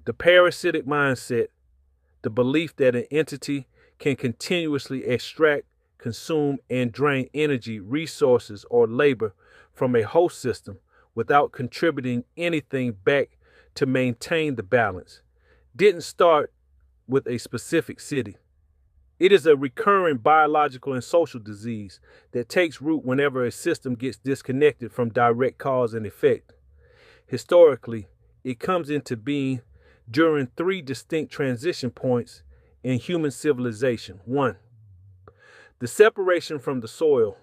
The parasitic mindset, the belief that an entity can continuously extract, consume, and drain energy, resources, or labor from a host system without contributing anything back to maintain the balance, didn't start with a specific city. It is a recurring biological and social disease that takes root whenever a system gets disconnected from direct cause and effect. Historically, it comes into being during three distinct transition points in human civilization. One, the separation from the soil,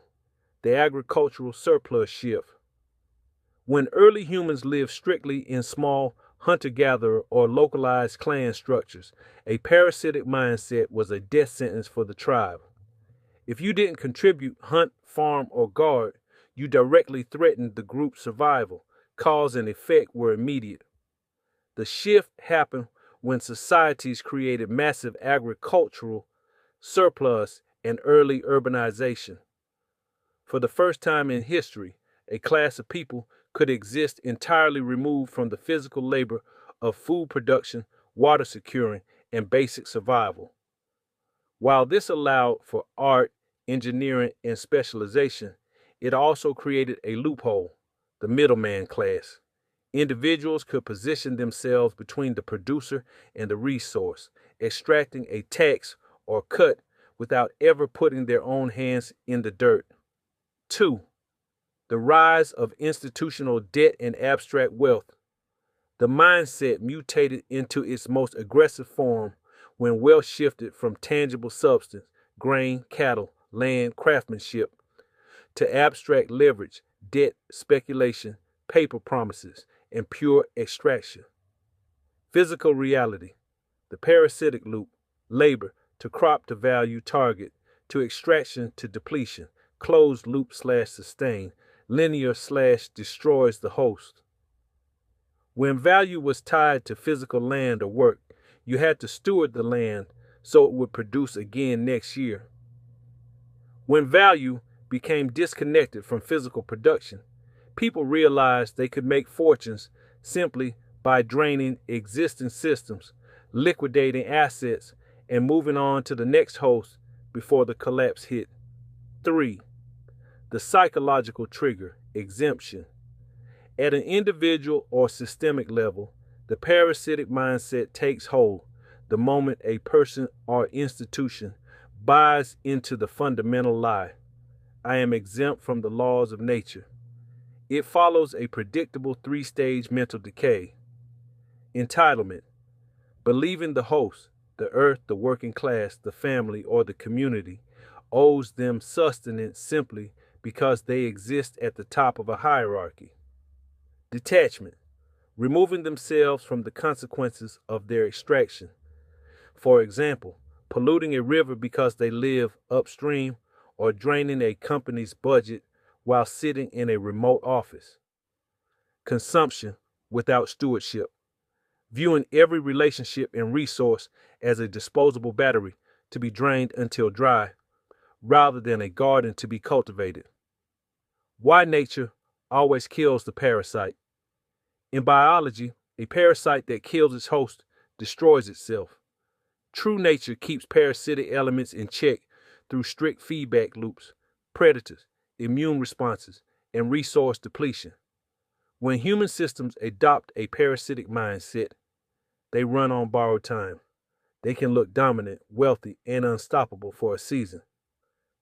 the agricultural surplus shift. When early humans lived strictly in small hunter-gatherer or localized clan structures, a parasitic mindset was a death sentence for the tribe. If you didn't contribute, hunt, farm, or guard, you directly threatened the group's survival. Cause and effect were immediate. The shift happened when societies created massive agricultural surplus and early urbanization. For the first time in history, a class of people could exist entirely removed from the physical labor of food production, water securing, and basic survival. While this allowed for art, engineering, and specialization, it also created a loophole, the middleman class. Individuals could position themselves between the producer and the resource, extracting a tax or cut without ever putting their own hands in the dirt. 2. The rise of institutional debt and abstract wealth. The mindset mutated into its most aggressive form when wealth shifted from tangible substance, grain, cattle, land, craftsmanship, to abstract leverage, debt, speculation, paper promises, and pure extraction. Physical reality, the parasitic loop, labor to crop to value target, to extraction to depletion, closed loop / sustain, linear / destroys the host. When value was tied to physical land or work, you had to steward the land so it would produce again next year. When value became disconnected from physical production, people realized they could make fortunes simply by draining existing systems, liquidating assets, and moving on to the next host before the collapse hit. 3. The psychological trigger, exemption. At an individual or systemic level, the parasitic mindset takes hold the moment a person or institution buys into the fundamental lie, I am exempt from the laws of nature. It follows a predictable three-stage mental decay. Entitlement, believing the host, the earth, the working class, the family, or the community, owes them sustenance simply because they exist at the top of a hierarchy. Detachment, removing themselves from the consequences of their extraction. For example, polluting a river because they live upstream or draining a company's budget while sitting in a remote office. Consumption without stewardship, viewing every relationship and resource as a disposable battery to be drained until dry, rather than a garden to be cultivated. Why nature always kills the parasite. In biology, a parasite that kills its host destroys itself. True nature keeps parasitic elements in check through strict feedback loops, predators, immune responses, and resource depletion. When human systems adopt a parasitic mindset, they run on borrowed time. They can look dominant, wealthy, and unstoppable for a season.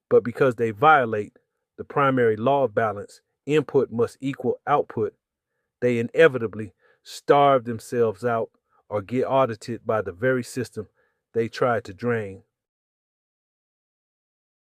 But because they violate the primary law of balance, input must equal output, they inevitably starve themselves out or get audited by the very system they tried to drain.